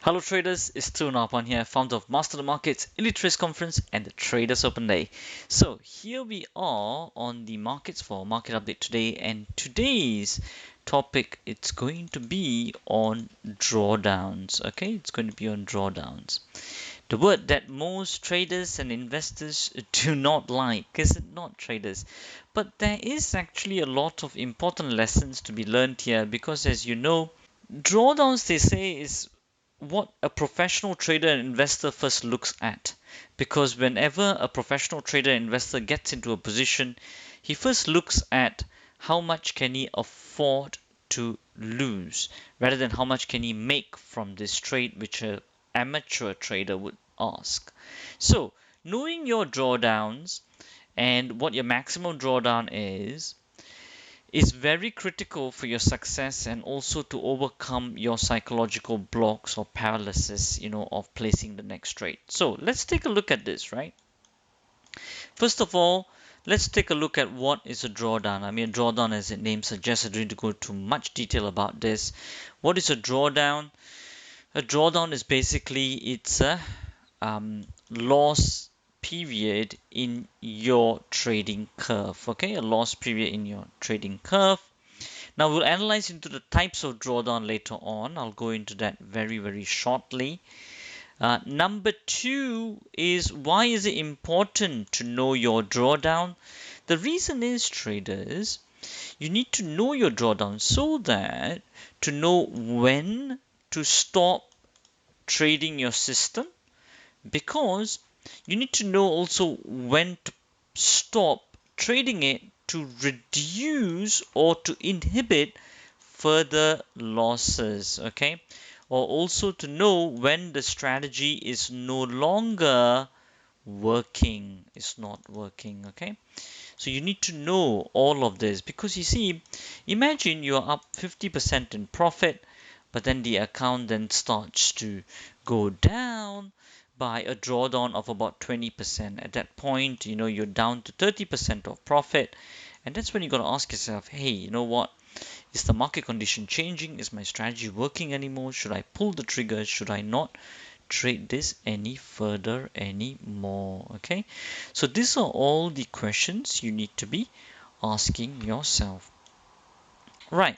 Hello traders, it's Tunapan here, founder of Master the Markets, Elite Trades Conference and the Traders Open Day. So here we are on the markets for market update today, and today's topic it's going to be on drawdowns. Okay, it's going to be on drawdowns. The word that most traders and investors do not like, is it not traders? But there is actually a lot of important lessons to be learned here because as you know, drawdowns they say is what a professional trader and investor first looks at. Because whenever a professional trader and investor gets into a position, he first looks at how much can he afford to lose rather than how much can he make from this trade, which an amateur trader would ask. So, knowing your drawdowns and what your maximum drawdown is very critical for your success and also to overcome your psychological blocks or paralysis, of placing the next trade. So let's take a look at this, right? First of all, let's take a look at what is a drawdown. I mean, a drawdown, as its name suggests, I don't need to go into much detail about this. What is a drawdown? A drawdown is basically it's a loss period in your trading curve. Okay, a loss period in your trading curve. Now we'll analyze into the types of drawdown later on. I'll go into that very shortly. Number two is, why is it important to know your drawdown? The reason is, traders, you need to know your drawdown so that to know when to stop trading your system, because you need to know also when to stop trading it to reduce or to inhibit further losses, okay? Or also to know when the strategy is no longer working, it's not working, okay? So you need to know all of this because you see, imagine you're up 50% in profit, but then the account then starts to go down by a drawdown of about 20%. At that point, you're down to 30% of profit. And that's when you're going to ask yourself, hey, you know what? Is the market condition changing? Is my strategy working anymore? Should I pull the trigger? Should I not trade this any further anymore? Okay. So these are all the questions you need to be asking yourself. Right.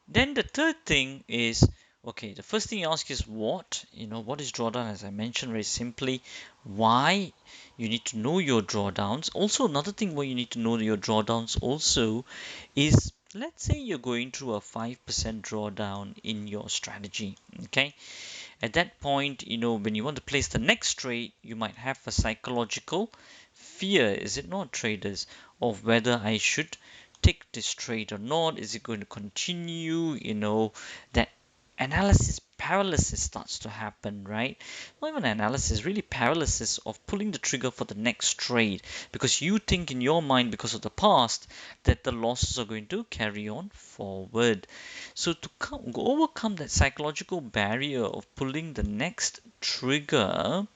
Then the third thing is, okay, the first thing you ask is what? What is drawdown? As I mentioned very simply, why? You need to know your drawdowns. Also, another thing where you need to know your drawdowns also is, let's say you're going through a 5% drawdown in your strategy, okay? At that point, when you want to place the next trade, you might have a psychological fear, is it not, traders, of whether I should take this trade or not. Is it going to continue? That analysis paralysis starts to happen, right? Not even analysis, really paralysis of pulling the trigger for the next trade because you think in your mind, because of the past, that the losses are going to carry on forward. So to overcome that psychological barrier of pulling the next trigger,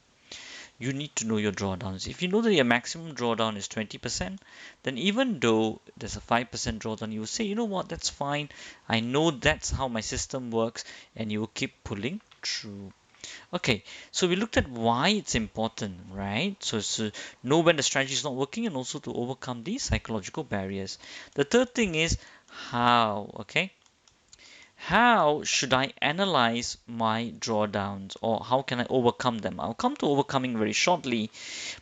you need to know your drawdowns. If you know that your maximum drawdown is 20%, then even though there's a 5% drawdown, you will say, you know what, that's fine. I know that's how my system works, and you will keep pulling through. Okay, so we looked at why it's important, right? So to know when the strategy is not working and also to overcome these psychological barriers. The third thing is how, okay? How should I analyze my drawdowns, or how can I overcome them? I'll come to overcoming very shortly,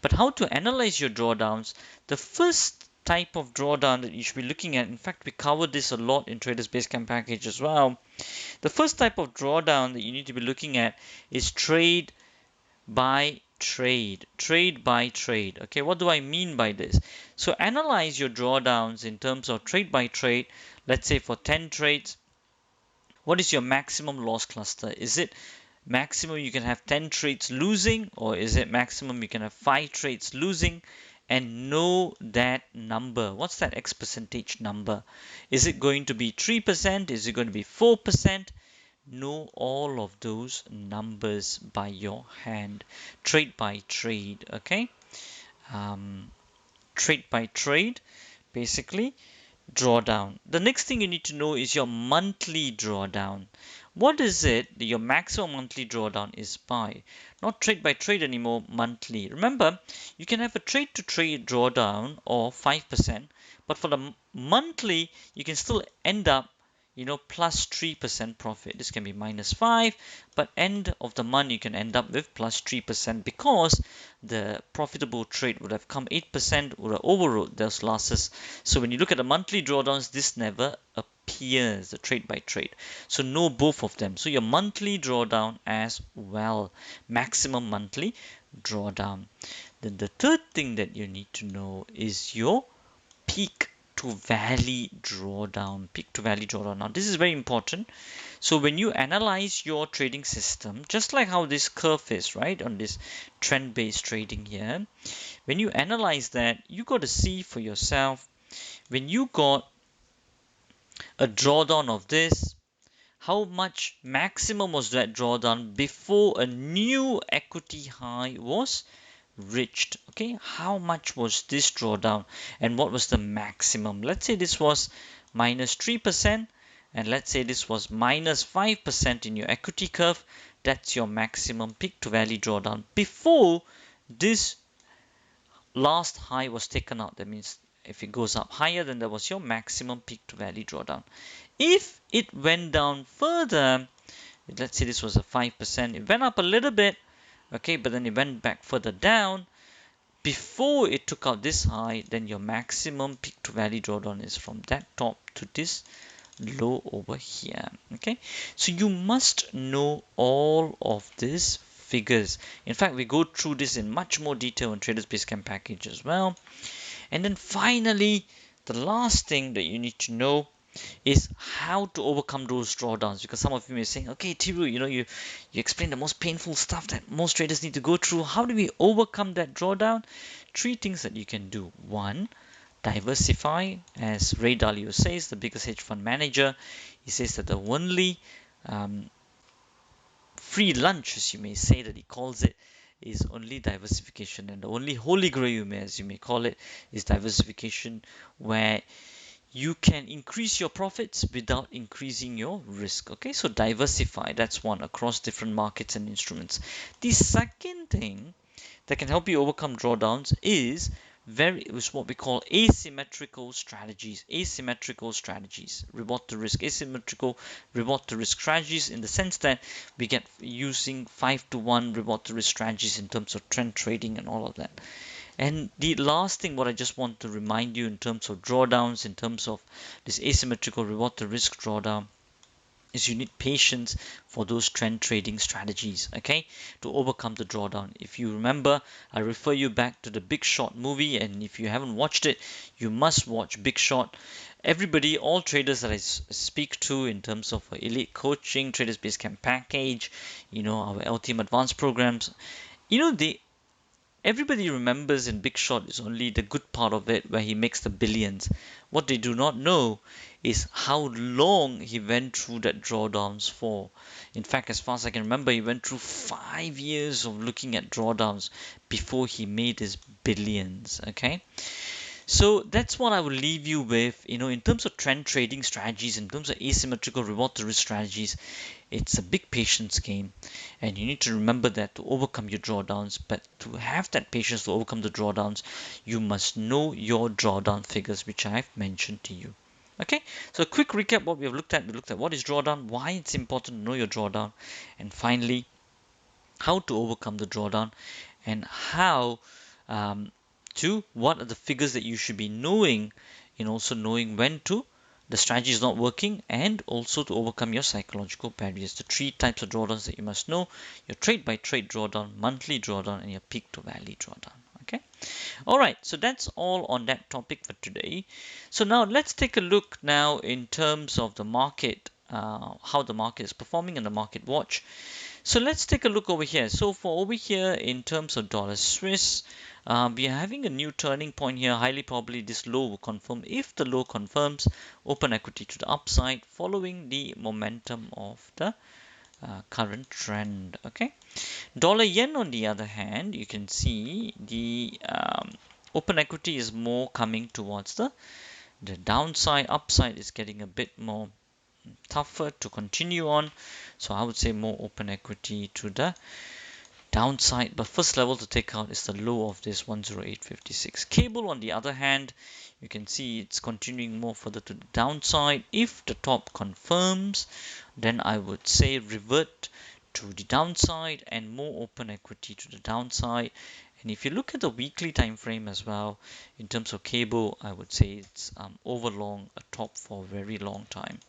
but how to analyze your drawdowns. The first type of drawdown that you should be looking at, in fact, we covered this a lot in Traders Basecamp package as well. The first type of drawdown that you need to be looking at is trade by trade. Trade by trade. Okay, what do I mean by this? So analyze your drawdowns in terms of trade by trade. Let's say for 10 trades, what is your maximum loss cluster? Is it maximum you can have 10 trades losing, or is it maximum you can have 5 trades losing? And know that number. What's that X percentage number? Is it going to be 3%? Is it going to be 4%? Know all of those numbers by your hand. Trade by trade, okay? Trade by trade, basically. Drawdown. The next thing you need to know is your monthly drawdown. What is it that your maximum monthly drawdown is by? Not trade by trade anymore, monthly. Remember, you can have a trade to trade drawdown of 5%, but for the monthly, you can still end up plus 3% profit. This can be minus 5, but end of the month you can end up with plus 3% because the profitable trade would have come 8%, would have overrode those losses. So when you look at the monthly drawdowns, this never appears, the trade by trade. So know both of them. So your monthly drawdown as well, maximum monthly drawdown. Then the third thing that you need to know is your peak to valley drawdown. Peak to valley drawdown. Now this is very important. So when you analyze your trading system, just like how this curve is, right, on this trend-based trading here, when you analyze that, you got to see for yourself, when you got a drawdown of this, how much maximum was that drawdown before a new equity high was reached. Okay, how much was this drawdown and what was the maximum? Let's say this was minus 3%, and let's say this was minus 5% in your equity curve. That's your maximum peak to valley drawdown before this last high was taken out. That means if it goes up higher, then that was your maximum peak to valley drawdown. If it went down further, let's say this was a 5%, it went up a little bit, okay, but then it went back further down before it took out this high, then your maximum peak to valley drawdown is from that top to this low over here. Okay, so you must know all of these figures. In fact, we go through this in much more detail in Traders Basecamp package as well. And then finally, the last thing that you need to know is how to overcome those drawdowns, because some of you may be saying, okay, Thiru, you explained the most painful stuff that most traders need to go through. How do we overcome that drawdown? 3 things that you can do. 1, diversify. As Ray Dalio says, the biggest hedge fund manager, he says that the only free lunch, as you may say, that he calls it, is only diversification, and the only holy grail, as you may call it, is diversification, where you can increase your profits without increasing your risk. Okay, so diversify, that's one, across different markets and instruments. The second thing that can help you overcome drawdowns is what we call asymmetrical strategies. Reward to risk, asymmetrical reward to risk strategies, in the sense that we get using 5-to-1 reward to risk strategies in terms of trend trading and all of that. And the last thing, what I just want to remind you in terms of drawdowns, in terms of this asymmetrical reward to risk drawdown, is you need patience for those trend trading strategies, okay, to overcome the drawdown. If you remember, I refer you back to the Big Short movie, and if you haven't watched it, you must watch Big Short. Everybody, all traders that I speak to in terms of elite coaching, Traders Basecamp package, our LTM advanced programs, everybody remembers in Big Short is only the good part of it, where he makes the billions. What they do not know is how long he went through that drawdowns for. In fact, as far as I can remember, he went through 5 years of looking at drawdowns before he made his billions. Okay, so that's what I will leave you with. In terms of trend trading strategies, in terms of asymmetrical reward to risk strategies, it's a big patience game, and you need to remember that to overcome your drawdowns. But to have that patience to overcome the drawdowns, you must know your drawdown figures, which I've mentioned to you. Okay, so a quick recap what we have looked at. We looked at what is drawdown, why it's important to know your drawdown, and finally, how to overcome the drawdown, and how what are the figures that you should be knowing, in also knowing when the strategy is not working, and also to overcome your psychological barriers. The 3 types of drawdowns that you must know: your trade by trade drawdown, monthly drawdown, and your peak to valley drawdown. Okay, alright, so that's all on that topic for today. So now let's take a look now in terms of the market, how the market is performing in the market watch. So let's take a look over here. So for over here, in terms of dollar Swiss, we are having a new turning point here. Highly probably this low will confirm. If the low confirms, open equity to the upside, following the momentum of the current trend. Okay, dollar yen on the other hand, you can see the open equity is more coming towards the downside. Upside is getting a bit more tougher to continue on. So I would say more open equity to the downside, but first level to take out is the low of this 108.56. Cable, on the other hand, you can see it's continuing more further to the downside. If the top confirms, then I would say revert to the downside and more open equity to the downside. And if you look at the weekly time frame as well, in terms of cable, I would say it's overlong a top for a very long time.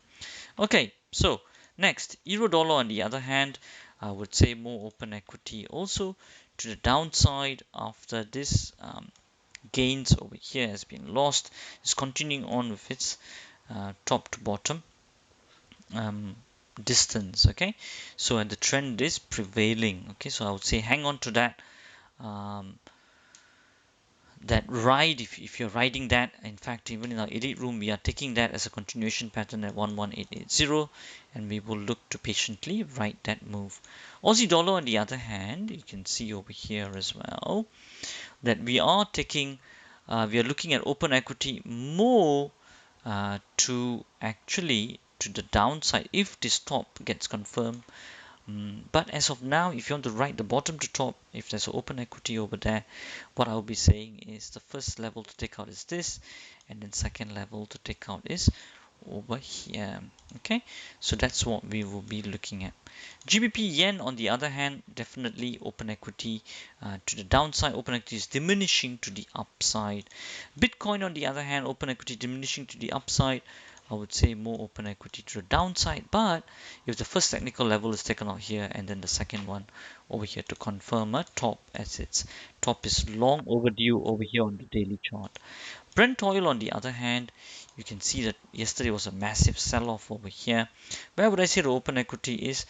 Okay, so next, euro dollar on the other hand, I would say more open equity also to the downside after this gains over here has been lost. It's continuing on with its top to bottom distance. Okay, so and the trend is prevailing. Okay, so I would say hang on to that. Um, that ride, if you're riding that, in fact even in our elite room we are taking that as a continuation pattern at 11880, and we will look to patiently ride that move. Aussie dollar on the other hand, you can see over here as well that we are taking we are looking at open equity more to actually to the downside if this top gets confirmed. But as of now, if you want to write the bottom to top, if there's an open equity over there, what I'll be saying is the first level to take out is this, and then second level to take out is over here. Okay, so that's what we will be looking at. GBP yen, on the other hand, definitely open equity to the downside. Open equity is diminishing to the upside. Bitcoin, on the other hand, open equity diminishing to the upside. I would say more open equity to the downside, but if the first technical level is taken out here and then the second one over here to confirm a top, as its top is long overdue over here on the daily chart. Brent oil, on the other hand, you can see that yesterday was a massive sell-off over here. Where would I say the open equity is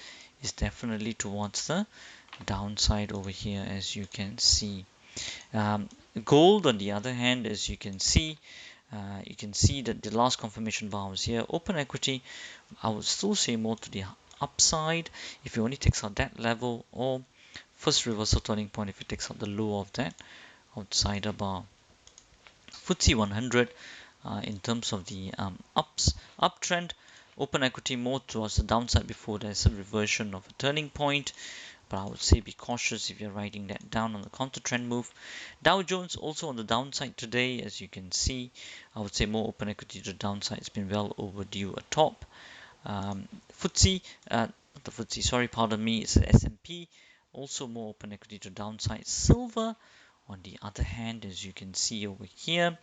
definitely towards the downside over here, as you can see. Gold, on the other hand, as you can see that the last confirmation bar was here. Open equity, I would still say more to the upside if it only takes out that level, or first reversal turning point if it takes out the low of that outsider bar. FTSE 100, in terms of the uptrend, open equity more towards the downside before there's a reversion of a turning point. But I would say be cautious if you're writing that down on the counter trend move. Dow Jones also on the downside today, as you can see. I would say more open equity to the downside. It's been well overdue a top. FTSE, not the FTSE, sorry, pardon me, it's the S&P. Also more open equity to the downside. Silver, on the other hand, as you can see over here,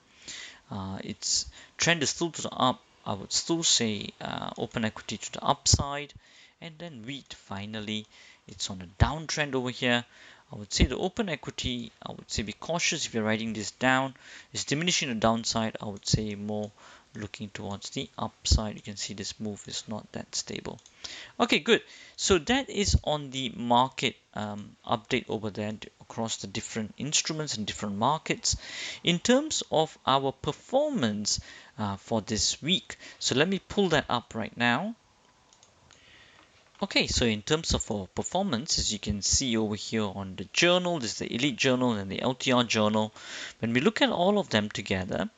its trend is still to the up. I would still say open equity to the upside. And then wheat, finally, it's on a downtrend over here. I would say the open equity, I would say be cautious if you're writing this down. It's diminishing the downside. I would say more looking towards the upside. You can see this move is not that stable. Okay, good. So that is on the market update over there across the different instruments and different markets. In terms of our performance for this week, so let me pull that up right now. Okay, so in terms of our performance, as you can see over here on the journal, this is the Elite Journal and the LTR Journal. When we look at all of them together,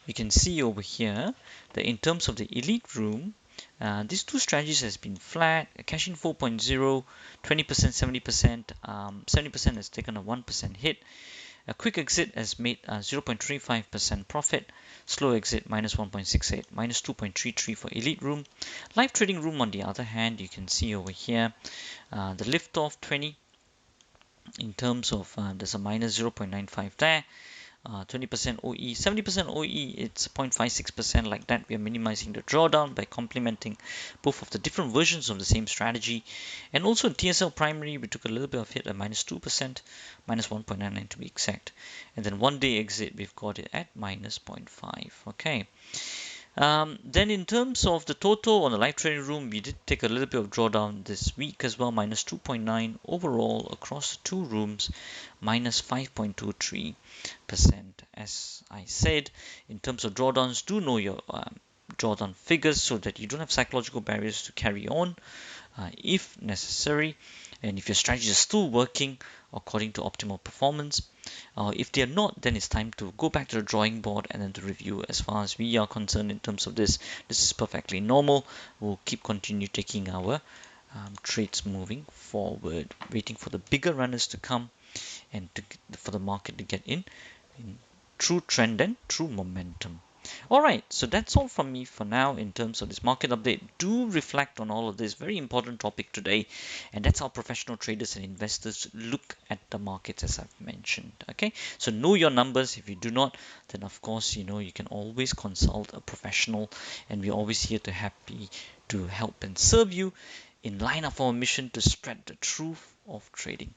you can see over here that in terms of the Elite Room, these two strategies has been flat. Cash in 4.0, 20%, 70%, 70% has taken a 1% hit. A quick exit has made 0.35% profit. Slow exit minus 1.68, minus 2.33 for Elite Room. Live Trading Room, on the other hand, you can see over here the lift off 20 in terms of there's a minus 0.95 there. 20% OE, 70% OE, it's 0.56%. Like that, we are minimizing the drawdown by complementing both of the different versions of the same strategy. And also TSL primary, we took a little bit of hit at minus 2%, minus 1.99 to be exact. And then one day exit, we've got it at minus 0.5. Okay. Then in terms of the total on the live trading room, we did take a little bit of drawdown this week as well, minus 2.9 overall across the two rooms, minus 5.23%. As I said, in terms of drawdowns, do know your drawdown figures so that you don't have psychological barriers to carry on if necessary, and if your strategy is still working according to optimal performance. If they are not, then it's time to go back to the drawing board and then to review. As far as we are concerned in terms of this is perfectly normal. We'll continue taking our trades moving forward, waiting for the bigger runners to come and for the market to get in true trend and true momentum. Alright, so that's all from me for now in terms of this market update. Do reflect on all of this very important topic today, and that's how professional traders and investors look at the markets, as I've mentioned. Okay, so know your numbers. If you do not, then of course you can always consult a professional, and we're always here to happy to help and serve you in line of our mission to spread the truth of trading.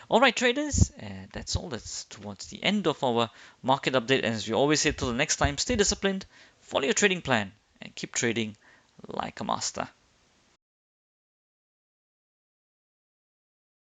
Alright traders, that's all. That's towards the end of our market update. And as we always say, till the next time, stay disciplined, follow your trading plan, and keep trading like a master.